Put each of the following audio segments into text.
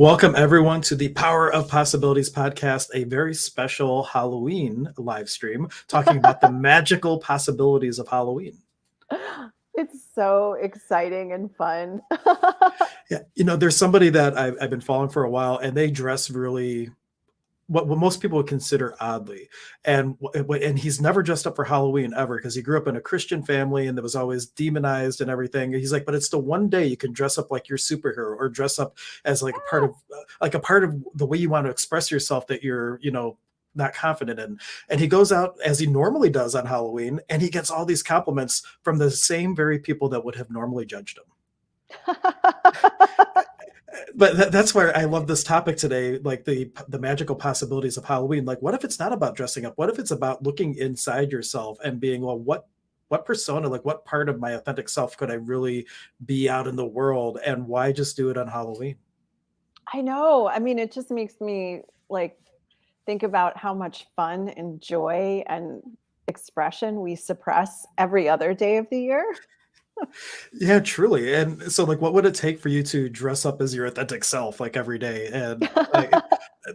Welcome, everyone, to the Power of Possibilities podcast, a very special Halloween live stream talking about the magical possibilities of Halloween. It's so exciting and fun. Yeah, there's somebody that I've been following for a while, and they dress really what most people would consider oddly. And he's never dressed up for Halloween ever because he grew up in a Christian family and that was always demonized and everything. He's like, but it's the one day you can dress up like your superhero or dress up as like a part of the way you want to express yourself that you're, not confident in. And he goes out as he normally does on Halloween, and he gets all these compliments from the same very people that would have normally judged him. But that's where I love this topic today, like the magical possibilities of Halloween. Like, what if it's not about dressing up? What if it's about looking inside yourself and being, well, what persona, like what part of my authentic self could I really be out in the world, and why just do it on Halloween? I know. I mean, it just makes me like think about how much fun and joy and expression we suppress every other day of the year. Yeah, truly. And so, like, what would it take for you to dress up as your authentic self, like every day? And like,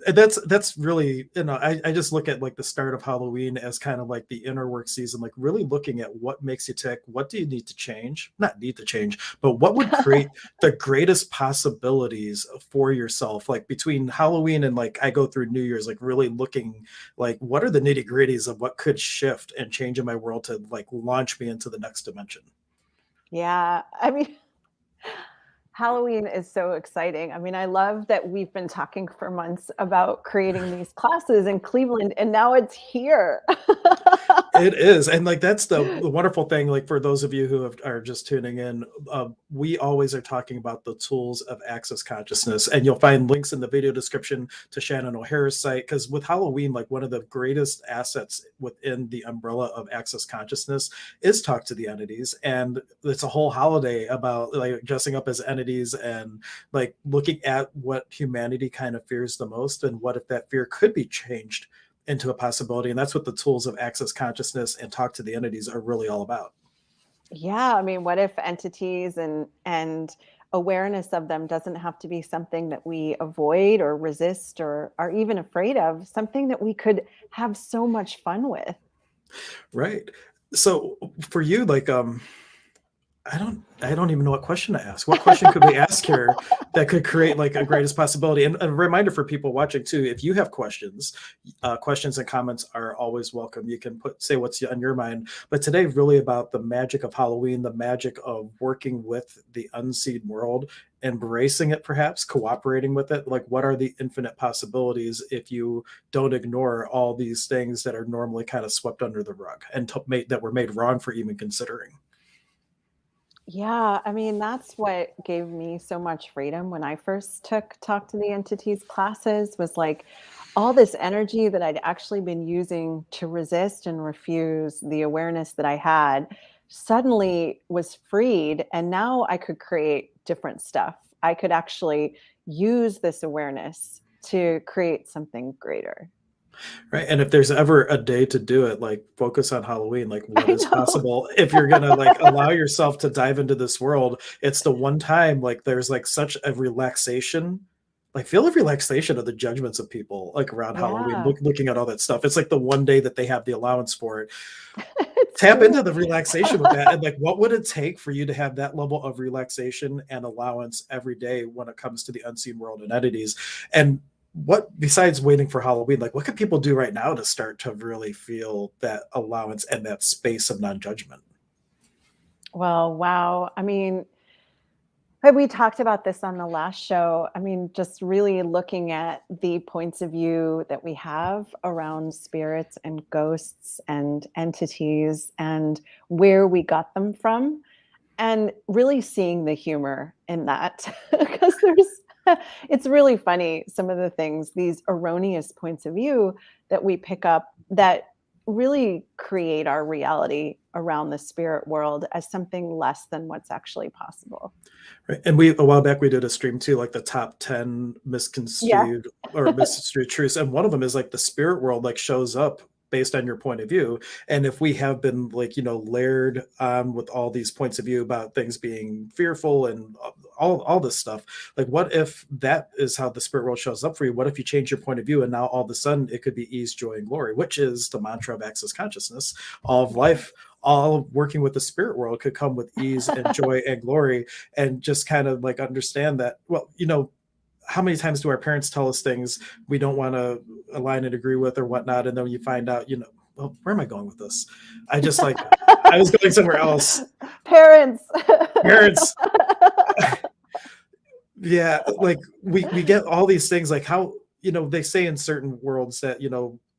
that's really, I just look at like the start of Halloween as kind of like the inner work season, like really looking at what makes you tick. What do you need to change? Not need to change, but what would create the greatest possibilities for yourself? Like between Halloween and like I go through New Year's, like really looking like what are the nitty gritties of what could shift and change in my world to like launch me into the next dimension. Yeah. I mean, Halloween is so exciting. I mean, I love that we've been talking for months about creating these classes in Cleveland, and now it's here. It is. And like that's the wonderful thing. Like for those of you who are just tuning in, we always are talking about the tools of access consciousness. And you'll find links in the video description to Shannon O'Hara's site. Because with Halloween, like one of the greatest assets within the umbrella of access consciousness is talk to the entities. And it's a whole holiday about like dressing up as entities and like looking at what humanity kind of fears the most and what if that fear could be changed into a possibility. And that's what the tools of access consciousness and talk to the entities are really all about. Yeah, I mean, what if entities and awareness of them doesn't have to be something that we avoid or resist or are even afraid of, something that we could have so much fun with. Right. So for you, like I don't even know what question to ask. What question could we ask here that could create like a greatest possibility? And a reminder for people watching too, if you have questions, questions and comments are always welcome. You can say what's on your mind. But today, really about the magic of Halloween, the magic of working with the unseen world, embracing it, perhaps cooperating with it. Like, what are the infinite possibilities if you don't ignore all these things that are normally kind of swept under the rug and that were made wrong for even considering? Yeah, I mean, that's what gave me so much freedom when I first took Talk to the Entities classes was like all this energy that I'd actually been using to resist and refuse the awareness that I had suddenly was freed. And now I could create different stuff. I could actually use this awareness to create something greater. Right. And if there's ever a day to do it, like focus on Halloween, like what I is know. possible. If you're gonna like allow yourself to dive into this world, it's the one time like there's like such a relaxation. Like feel the relaxation of the judgments of people like around Halloween, Yeah, looking at all that stuff. It's like the one day that they have the allowance for it. it's Tap true. into the relaxation with that. And like what would it take for you to have that level of relaxation and allowance every day when it comes to the unseen world and entities? And what besides waiting for Halloween, like what can people do right now to start to really feel that allowance and that space of non-judgment? Well, wow. I mean, we talked about this on the last show. I mean, just really looking at the points of view that we have around spirits and ghosts and entities and where we got them from, and really seeing the humor in that. Because it's really funny, some of the things, these erroneous points of view that we pick up that really create our reality around the spirit world as something less than what's actually possible. Right. And we a while back we did a stream too, like the top 10 Yeah. misconstrued or misconstrued truths. And one of them is like the spirit world like shows up based on your point of view. And if we have been like, layered on with all these points of view about things being fearful and all this stuff, like what if that is how the spirit world shows up for you? What if you change your point of view and now all of a sudden it could be ease, joy, and glory, which is the mantra of access consciousness. All of life, all of working with the spirit world could come with ease and joy and glory. And just kind of like understand that, well, how many times do our parents tell us things we don't want to align and agree with or whatnot, and then you find out, well, where am I going with this? I just like I was going somewhere else. Parents. Parents. Yeah, like we get all these things, like how, they say in certain worlds that,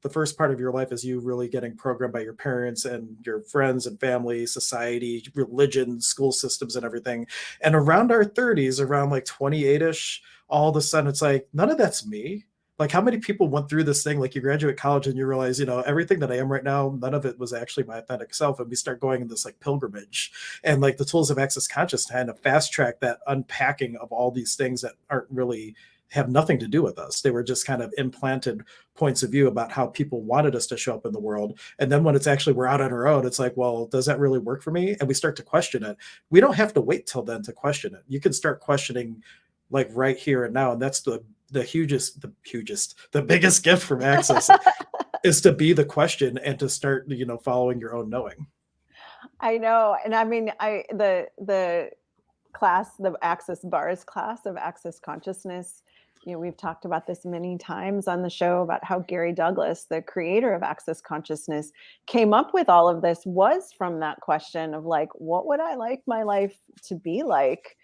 the first part of your life is you really getting programmed by your parents and your friends and family, society, religion, school systems, and everything. And around our 30s, around like 28ish, all of a sudden it's like, none of that's me. Like, how many people went through this thing? Like, you graduate college and you realize, everything that I am right now, none of it was actually my authentic self. And we start going in this like pilgrimage, and like the tools of access conscious kind of fast track that unpacking of all these things that aren't really, have nothing to do with us. They were just kind of implanted points of view about how people wanted us to show up in the world. And then when it's actually we're out on our own, it's like, well, does that really work for me? And we start to question it. We don't have to wait till then to question it. You can start questioning like right here and now. And that's the biggest gift from access is to be the question and to start, following your own knowing. I know. And I mean, the class, the Access Bars class of Access Consciousness, we've talked about this many times on the show about how Gary Douglas, the creator of Access Consciousness, came up with all of this was from that question of like, what would I like my life to be like?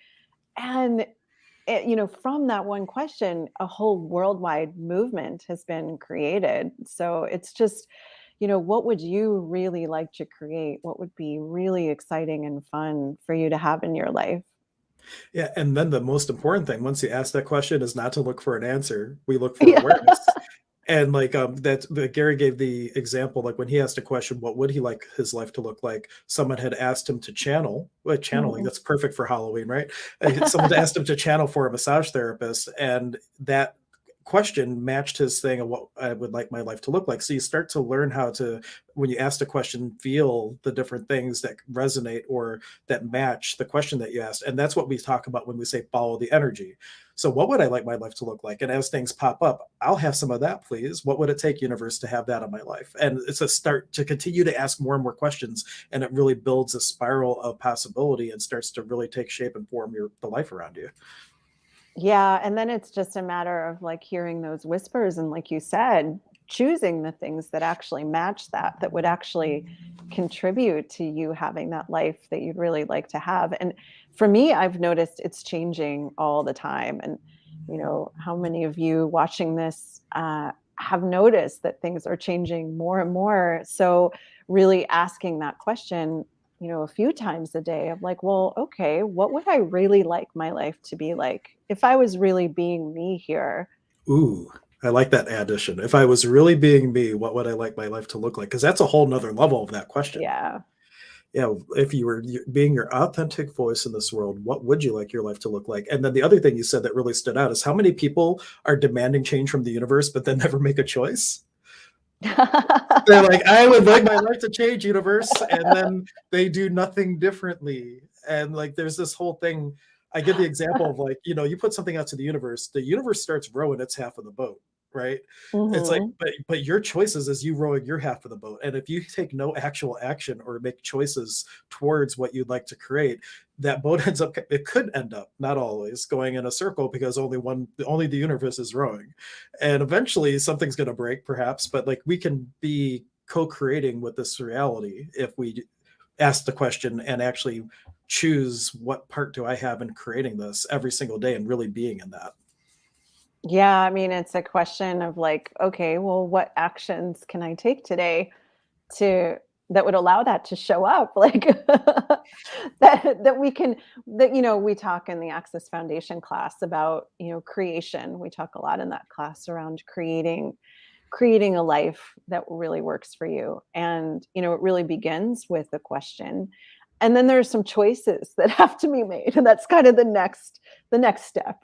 And from that one question, a whole worldwide movement has been created. So it's just, what would you really like to create? What would be really exciting and fun for you to have in your life? Yeah, and then the most important thing, once you ask that question, is not to look for an answer. We look for Yeah. awareness. And like Gary gave the example, like when he asked a question, what would he like his life to look like? Someone had asked him to channel. Well, channeling, that's perfect for Halloween, right? Someone asked him to channel for a massage therapist, and that question matched his thing of what I would like my life to look like. So you start to learn how to, when you ask the question, feel the different things that resonate or that match the question that you asked. And that's what we talk about when we say follow the energy. So what would I like my life to look like? And as things pop up, I'll have some of that, please. What would it take, universe, to have that in my life? And it's a start to continue to ask more and more questions. And it really builds a spiral of possibility and starts to really take shape and form the life around you. Yeah. And then it's just a matter of like hearing those whispers. And like you said, choosing the things that actually match that would actually contribute to you having that life that you'd really like to have. And for me, I've noticed it's changing all the time. And, how many of you watching this have noticed that things are changing more and more? So really asking that question, a few times a day of like, well, okay, what would I really like my life to be like if I was really being me here? Ooh, I like that addition. If I was really being me, what would I like my life to look like? Because that's a whole nother level of that question. Yeah. Yeah, if you were being your authentic voice in this world, what would you like your life to look like? And then the other thing you said that really stood out is how many people are demanding change from the universe, but then never make a choice. They're like, I would like my life to change, universe, and then they do nothing differently. And like, there's this whole thing. I give the example of like, you put something out to the universe starts rowing its half of the boat, right? It's like, Hmm. but your choices is you rowing your half of the boat. And if you take no actual action or make choices towards what you'd like to create, that boat it could end up, not always, going in a circle because only the universe is rowing. And eventually something's going to break perhaps, but like we can be co-creating with this reality if we ask the question and actually choose what part do I have in creating this every single day and really being in that. Yeah. I mean, it's a question of like, okay, well, what actions can I take today to that would allow that to show up? Like that we can, that, we talk in the Access Foundation class about, creation. We talk a lot in that class around creating a life that really works for you. And, it really begins with a question. And then there's some choices that have to be made, and that's kind of the next step.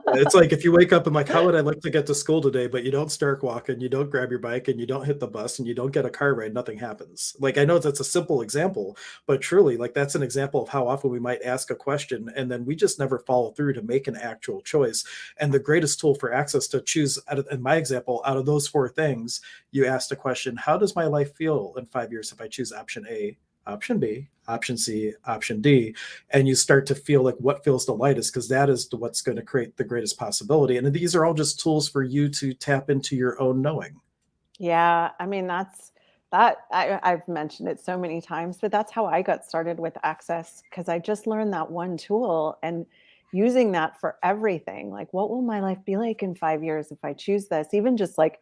It's like if you wake up and like, how would I like to get to school today? But you don't start walking, you don't grab your bike, and you don't hit the bus, and you don't get a car ride, nothing happens. Like I know that's a simple example, but truly, like that's an example of how often we might ask a question and then we just never follow through to make an actual choice. And the greatest tool for access to choose, in my example, out of those four things, you asked a question: how does my life feel in 5 years if I choose option A, option B, option C, option D? And you start to feel like what feels the lightest, because that is what's going to create the greatest possibility. And these are all just tools for you to tap into your own knowing. Yeah, I mean, I've mentioned it so many times, but that's how I got started with Access, because I just learned that one tool and using that for everything. Like, what will my life be like in 5 years if I choose this? Even just like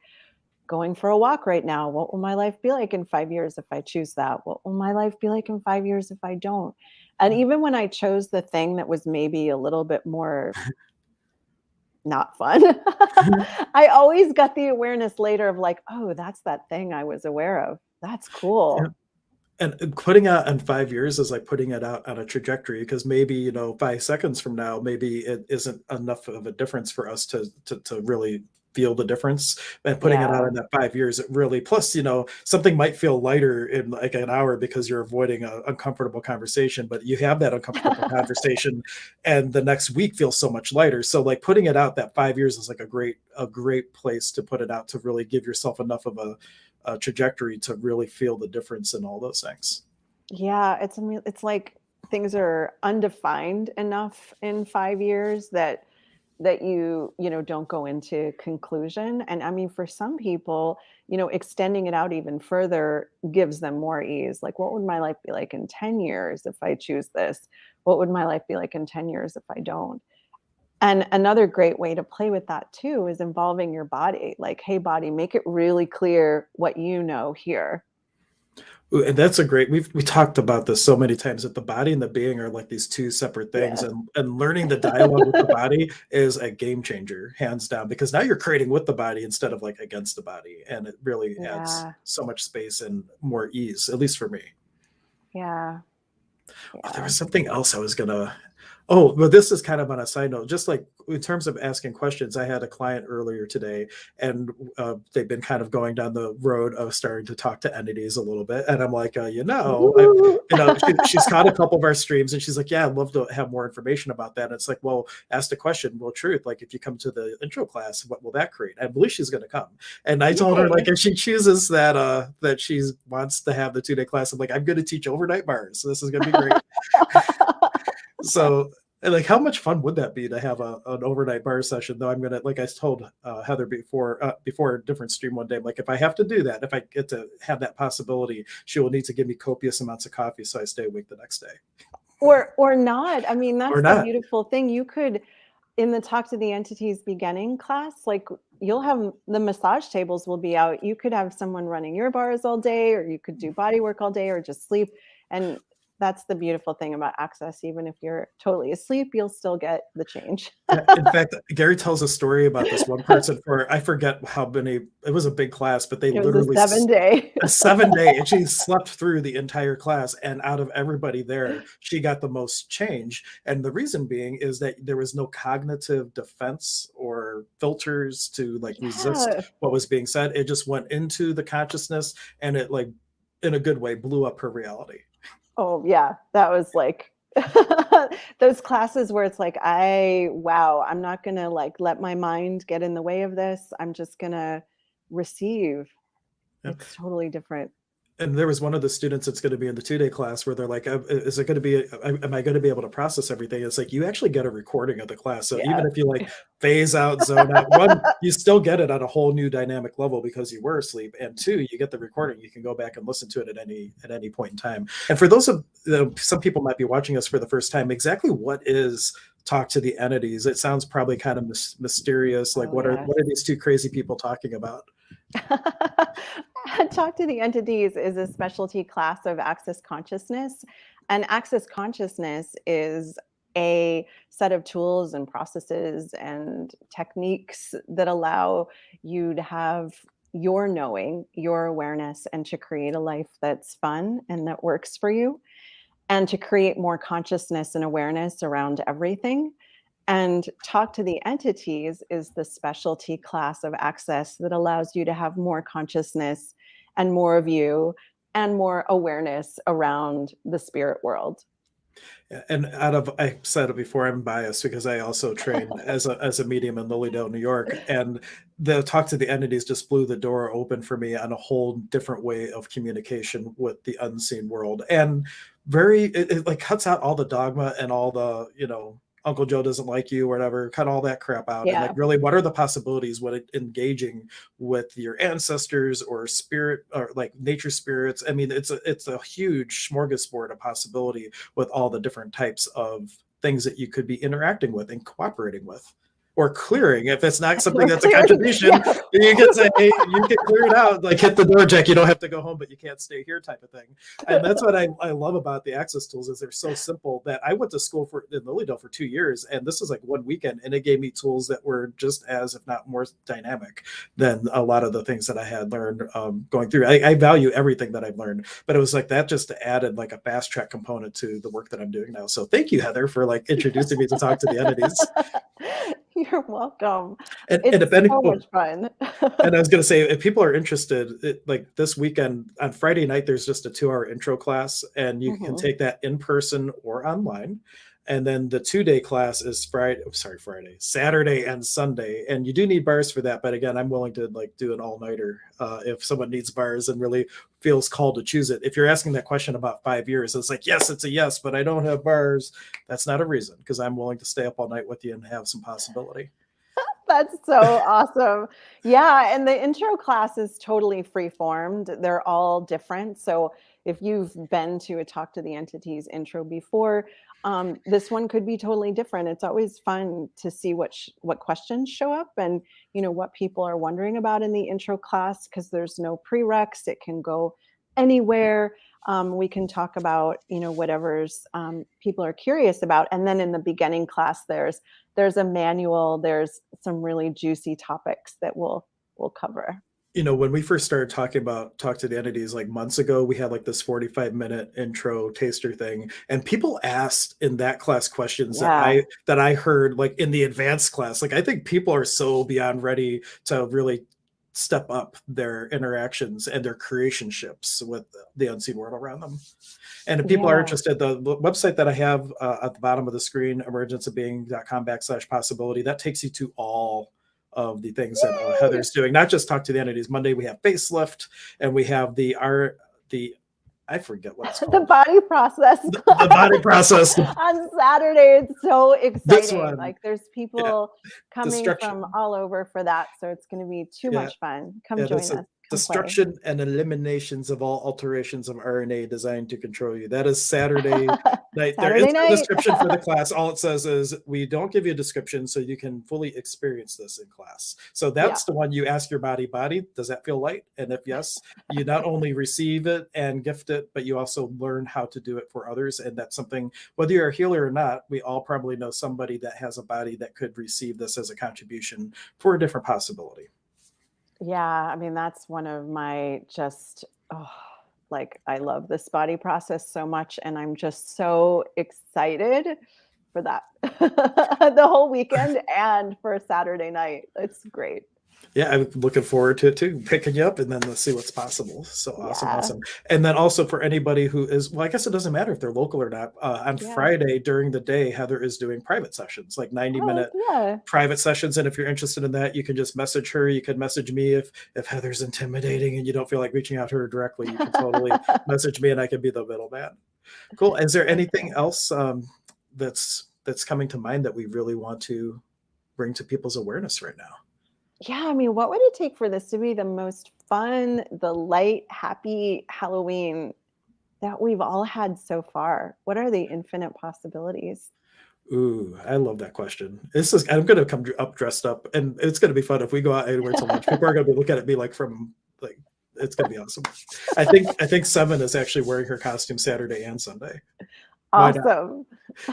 going for a walk right now, what will my life be like in 5 years if I choose that? What will my life be like in 5 years if I don't? And even when I chose the thing that was maybe a little bit more not fun, I always got the awareness later of like, oh, that's that thing I was aware of. That's Yeah. cool. And putting out in 5 years is like putting it out on a trajectory, because maybe, 5 seconds from now, maybe it isn't enough of a difference for us to really feel the difference. And putting it out Yeah. in that 5 years, it really, plus, something might feel lighter in like an hour because you're avoiding an uncomfortable conversation, but you have that uncomfortable conversation and the next week feels so much lighter. So like putting it out that 5 years is like a great place to put it out, to really give yourself enough of a trajectory to really feel the difference in all those things. Yeah, it's like things are undefined enough in 5 years that you don't go into conclusion. And I mean, for some people, extending it out even further gives them more ease. Like, what would my life be like in 10 years if I choose this? What would my life be like in 10 years if I don't? And another great way to play with that too is involving your body. Like, hey, body, make it really clear what you know here. Ooh, and that's a great, we talked about this so many times, that the body and the being are like these two separate things, Yeah. and learning the dialogue with the body is a game changer, hands down, because now you're creating with the body instead of like against the body, and it really adds Yeah. so much space and more ease, at least for me. Yeah. Oh, there Yeah. was something else I was gonna. Oh, but this is kind of on a side note. Just like in terms of asking questions, I had a client earlier today, and they've been kind of going down the road of starting to talk to entities a little bit. And I'm like, I, Ooh. she's caught a couple of our streams, and she's like, yeah, I'd love to have more information about that. And it's like, well, ask the question. Well, truth, like if you come to the intro class, what will that create? I believe she's going to come. And I told her, like, Yay. if she chooses that she wants to have the 2-day class, I'm like, I'm going to teach overnight bars. So this is going to be great. So, and like, how much fun would that be to have an overnight bar session? Though I'm gonna, like I told Heather before a different stream one day, I'm like, if I have to do that, if I get to have that possibility, she will need to give me copious amounts of coffee so I stay awake the next day, Or not. I mean, or that's the not. beautiful thing. You could, in the Talk to the Entities beginning class, like you'll have the massage tables will be out. You could have someone running your bars all day, or you could do body work all day, or just sleep. And that's the beautiful thing about Access. Even if you're totally asleep, you'll still get the change. In fact, Gary tells a story about this one person, for I forget how many. It was a big class, but they It was a literally 7 day. a 7 day, and she slept through the entire class, and out of everybody there, she got the most change. And the reason being is that there was no cognitive defense or filters to like resist Yeah. what was being said. It just went into the consciousness, and it, like, in a good way, blew up her reality. Oh, yeah. That was like those classes where it's like, wow, I'm not going to like let my mind get in the way of this. I'm just going to receive. Yeah. It's totally different. And there was one of the students that's going to be in the 2-day class where they're like, is it going to be, am I going to be able to process everything? It's like, you actually get a recording of the class. So Yeah. even if you like phase out, zone out, one, you still get it on a whole new dynamic level because you were asleep. And two, you get the recording. You can go back and listen to it at any point in time. And for those of some people might be watching us for the first time, exactly what is Talk to the Entities? It sounds probably kind of mysterious. Like, Oh, what are yes. these two crazy people talking about? Talk to the Entities is a specialty class of Access Consciousness. And Access Consciousness is a set of tools and processes and techniques that allow you to have your knowing, your awareness, and to create a life that's fun and that works for you. and to create more consciousness and awareness around everything. And talk to the entities is the specialty class of access that allows you to have more consciousness and more of you and more awareness around the spirit world. And I said it before, I'm biased because I also trained as a medium in Lilydale, New York, and the talk to the entities just blew the door open for me on a whole different way of communication with the unseen world, and it like cuts out all the dogma and all the, Uncle Joe doesn't like you or whatever, cut all that crap out. And like, Yeah. really, what are the possibilities when engaging with your ancestors or spirit or like nature spirits? I mean, it's a huge smorgasbord of possibility with all the different types of things that you could be interacting with and cooperating with. Or clearing, if it's not something that's a contribution, Yeah. you can say, hey, you can clear it out, like hit the door, Jack, you don't have to go home, but you can't stay here type of thing. And that's what I love about the access tools, is they're so simple that I went to school in Lilydale for 2 years, and this is like one weekend, and it gave me tools that were just as, if not more dynamic than a lot of the things that I had learned going through. I value everything that I've learned, but it was like that just added like a fast track component to the work that I'm doing now. So thank you, Heather, for like introducing me to talk to the entities. You're welcome. And It's if any, so much fun. and I was going to say, if people are interested, like this weekend on Friday night, there's just a 2-hour intro class, and you can take that in person or online. And then the 2-day class is Saturday and Sunday. And you do need bars for that. But again, I'm willing to like do an all-nighter if someone needs bars and really feels called to choose it. If you're asking that question about 5 years, it's like, yes, it's a yes, but I don't have bars. That's not a reason, because I'm willing to stay up all night with you and have some possibility. That's so awesome. Yeah, and the intro class is totally free-formed. They're all different. So if you've been to a Talk to the Entities intro before, this one could be totally different. It's always fun to see what questions show up, and what people are wondering about in the intro class, because there's no prereqs. It can go anywhere. We can talk about whatever's people are curious about, and then in the beginning class there's a manual. There's some really juicy topics that we'll cover. When we first started talking about Talk to the Entities like months ago, we had like this 45-minute intro taster thing, and people asked in that class questions that I heard like in the advanced class. Like, I think people are so beyond ready to really step up their interactions and their creationships with the unseen world around them. And if people are interested, the website that I have at the bottom of the screen, emergenceofbeing.com/possibility, that takes you to all of the things that Heather's doing. Not just Talk to the Entities. Monday we have facelift, and we have the I forget what it's called. The body process. The body process. On Saturday, it's so exciting. Like, there's people coming from all over for that. So it's going to be too much fun. Come join us. Destruction and eliminations of all alterations of RNA designed to control you. That is Saturday night. There is no description for the class. All it says is, we don't give you a description so you can fully experience this in class. So that's the one you ask your body, does that feel light? And if yes, you not only receive it and gift it, but you also learn how to do it for others. And that's something, whether you're a healer or not, we all probably know somebody that has a body that could receive this as a contribution for a different possibility. Yeah, I mean, that's one of my I love this body process so much, and I'm just so excited for that the whole weekend and for Saturday night. It's great. Yeah, I'm looking forward to it too, picking you up, and then let's see what's possible. So awesome. And then also for anybody who is, well, I guess it doesn't matter if they're local or not. On Friday during the day, Heather is doing private sessions, like 90-minute private sessions. And if you're interested in that, you can just message her. You can message me if Heather's intimidating and you don't feel like reaching out to her directly. You can totally message me, and I can be the middleman. Cool. Is there anything else that's coming to mind that we really want to bring to people's awareness right now? Yeah, I mean, what would it take for this to be the most fun, the light, happy Halloween that we've all had so far? What are the infinite possibilities? Ooh, I love that question. I'm going to come up dressed up, and it's going to be fun if we go out anywhere to lunch. People are going to be looking at me like it's going to be awesome. I think Seven is actually wearing her costume Saturday and Sunday. Awesome.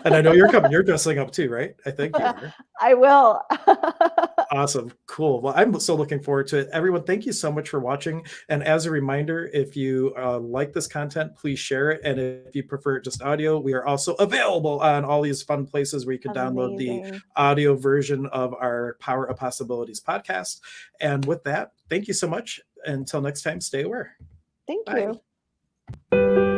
And I know you're coming. You're dressing up too, right? I think you are. I will. Awesome. Cool. Well, I'm so looking forward to it. Everyone, thank you so much for watching. And as a reminder, if you like this content, please share it. And if you prefer just audio, we are also available on all these fun places where you can download the Amazing. audio version of our Power of Possibilities podcast. And with that, thank you so much. Until next time, stay aware. Thank Bye. you.